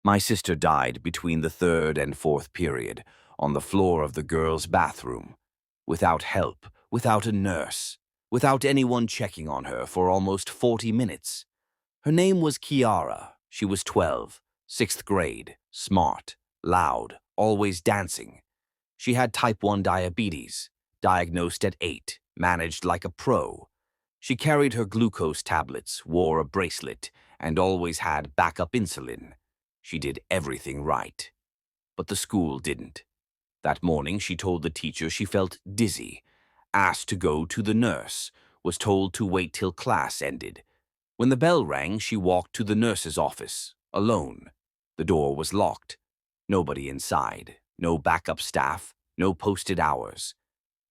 My sister died between the third and fourth period on the floor of the girls' bathroom, without help, without a nurse, without anyone checking on her for almost 40 minutes. Her name was Kiara. She was 12, sixth grade, smart, loud, always dancing. She had type 1 diabetes, diagnosed at 8, managed like a pro. She carried her glucose tablets, wore a bracelet, and always had backup insulin. She did everything right. But the school didn't. That morning, she told the teacher she felt dizzy, asked to go to the nurse, was told to wait till class ended. When the bell rang, she walked to the nurse's office, alone. The door was locked. Nobody inside, no backup staff, no posted hours.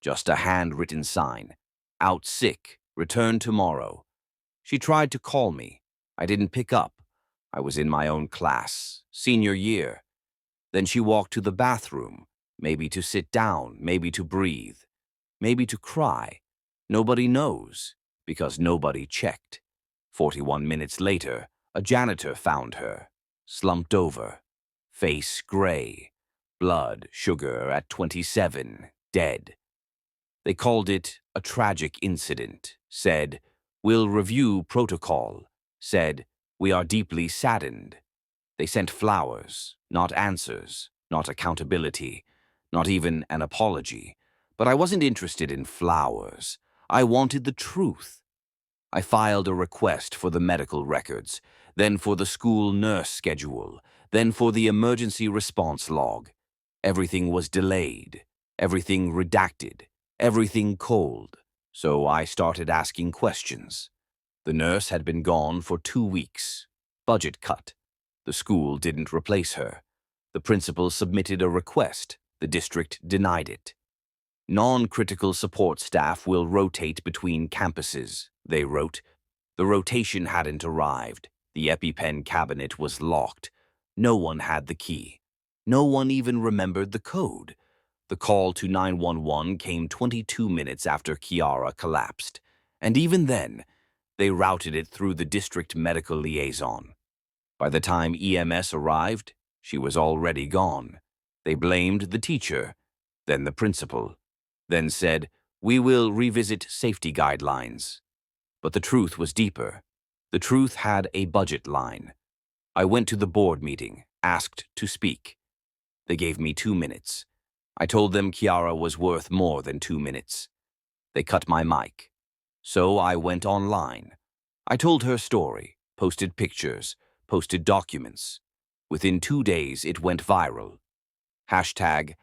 Just a handwritten sign, out sick, return tomorrow. She tried to call me. I didn't pick up. I was in my own class, senior year. Then she walked to the bathroom, maybe to sit down, maybe to breathe, maybe to cry. Nobody knows, because nobody checked. 41 minutes later, a janitor found her, slumped over, face gray, blood sugar at 27, dead. They called it a tragic incident, said, "We'll review protocol," said, "We are deeply saddened." They sent flowers, not answers, not accountability, not even an apology. But I wasn't interested in flowers. I wanted the truth. I filed a request for the medical records, then for the school nurse schedule, then for the emergency response log. Everything was delayed, everything redacted, everything cold. So I started asking questions. The nurse had been gone for 2 weeks. Budget cut. The school didn't replace her. The principal submitted a request. The district denied it. Non-critical support staff will rotate between campuses, they wrote. The rotation hadn't arrived. The EpiPen cabinet was locked. No one had the key. No one even remembered the code. The call to 911 came 22 minutes after Kiara collapsed. And even then, they routed it through the district medical liaison. By the time EMS arrived, she was already gone. They blamed the teacher, then the principal, then said, "We will revisit safety guidelines." But the truth was deeper. The truth had a budget line. I went to the board meeting, asked to speak. They gave me 2 minutes. I told them Kiara was worth more than 2 minutes. They cut my mic. So I went online. I told her story, posted pictures, posted documents. Within 2 days, it went viral. Hashtag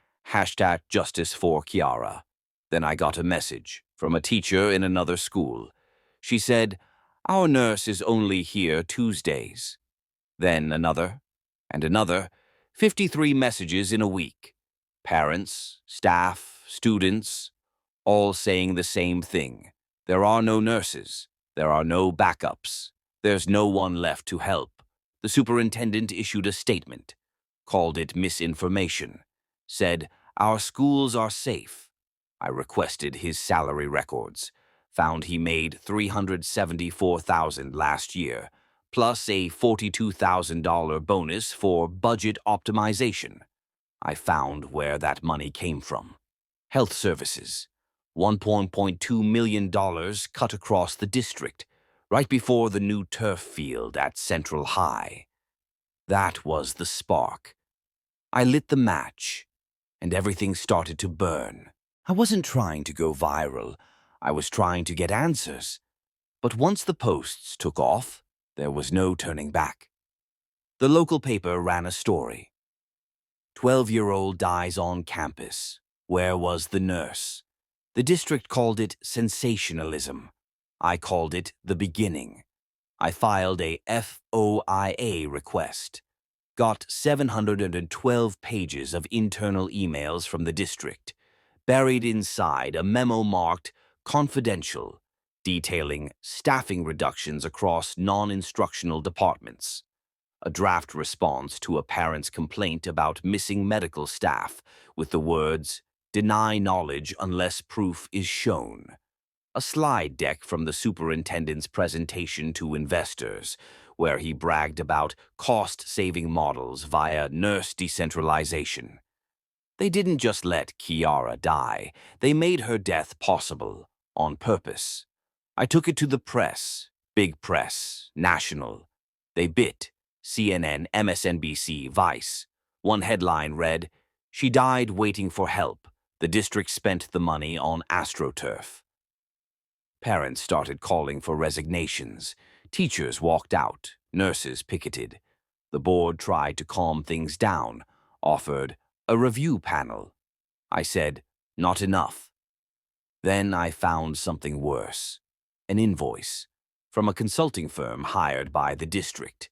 Justice for Kiara. Then I got a message from a teacher in another school. She said, "Our nurse is only here Tuesdays." Then another, and another, 53 messages in a week. Parents, staff, students, all saying the same thing. There are no nurses. There are no backups. There's no one left to help. The superintendent issued a statement, called it misinformation, said, "Our schools are safe." I requested his salary records, found he made $374,000 last year, plus a $42,000 bonus for budget optimization. I found where that money came from. Health services. $1.2 million cut across the district, right before the new turf field at Central High. That was the spark. I lit the match, and everything started to burn. I wasn't trying to go viral. I was trying to get answers. But once the posts took off, there was no turning back. The local paper ran a story. 12-year-old dies on campus. Where was the nurse? The district called it sensationalism. I called it the beginning. I filed a FOIA request. Got 712 pages of internal emails from the district. Buried inside a memo marked confidential, detailing staffing reductions across non-instructional departments. A draft response to a parent's complaint about missing medical staff with the words, "Deny knowledge unless proof is shown." A slide deck from the superintendent's presentation to investors, where he bragged about cost-saving models via nurse decentralization. They didn't just let Kiara die, they made her death possible, on purpose. I took it to the press, big press, national. They bit, CNN, MSNBC, Vice. One headline read, "She died waiting for help. The district spent the money on AstroTurf." Parents started calling for resignations. Teachers walked out. Nurses picketed. The board tried to calm things down, offered a review panel. I said, "Not enough." Then I found something worse. An invoice from a consulting firm hired by the district.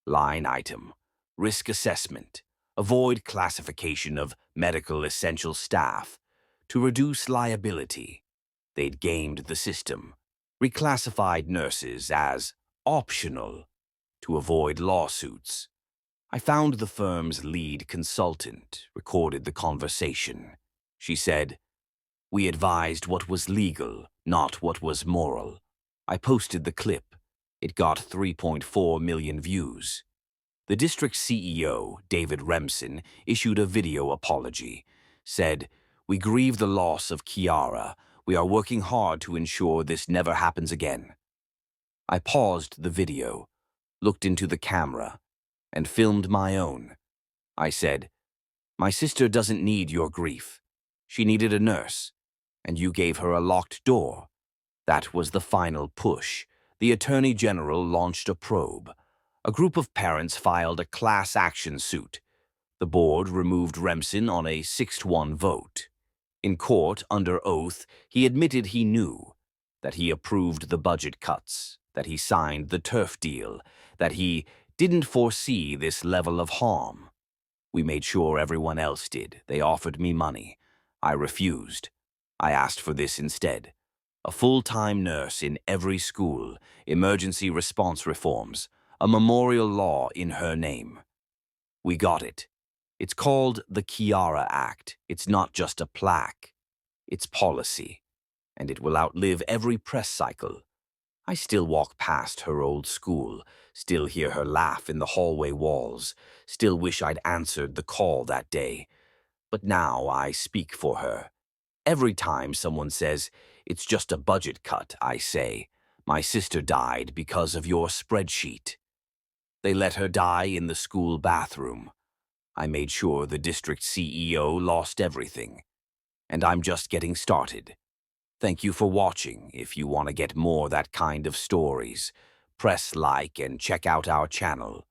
Line item: risk assessment. Avoid classification of medical essential staff. To reduce liability. They'd gamed the system. Reclassified nurses as optional to avoid lawsuits. I found the firm's lead consultant, recorded the conversation. She said, "We advised what was legal, not what was moral." I posted the clip. It got 3.4 million views. The district CEO, David Remsen, issued a video apology. Said, "We grieve the loss of Kiara. We are working hard to ensure this never happens again." I paused the video, looked into the camera, and filmed my own. I said, "My sister doesn't need your grief. She needed a nurse, and you gave her a locked door." That was the final push. The Attorney General launched a probe. A group of parents filed a class action suit. The board removed Remsen on a 6-1 vote. In court, under oath, he admitted he knew, that he approved the budget cuts, that he signed the turf deal, that he didn't foresee this level of harm. We made sure everyone else did. They offered me money. I refused. I asked for this instead. A full-time nurse in every school, emergency response reforms, a memorial law in her name. We got it. It's called the Kiara Act. It's not just a plaque. It's policy. And it will outlive every press cycle. I still walk past her old school, still hear her laugh in the hallway walls, still wish I'd answered the call that day. But now I speak for her. Every time someone says, "It's just a budget cut," I say, "My sister died because of your spreadsheet." They let her die in the school bathroom. I made sure the district CEO lost everything. And I'm just getting started. Thank you for watching. If you want to get more that kind of stories, press like and check out our channel.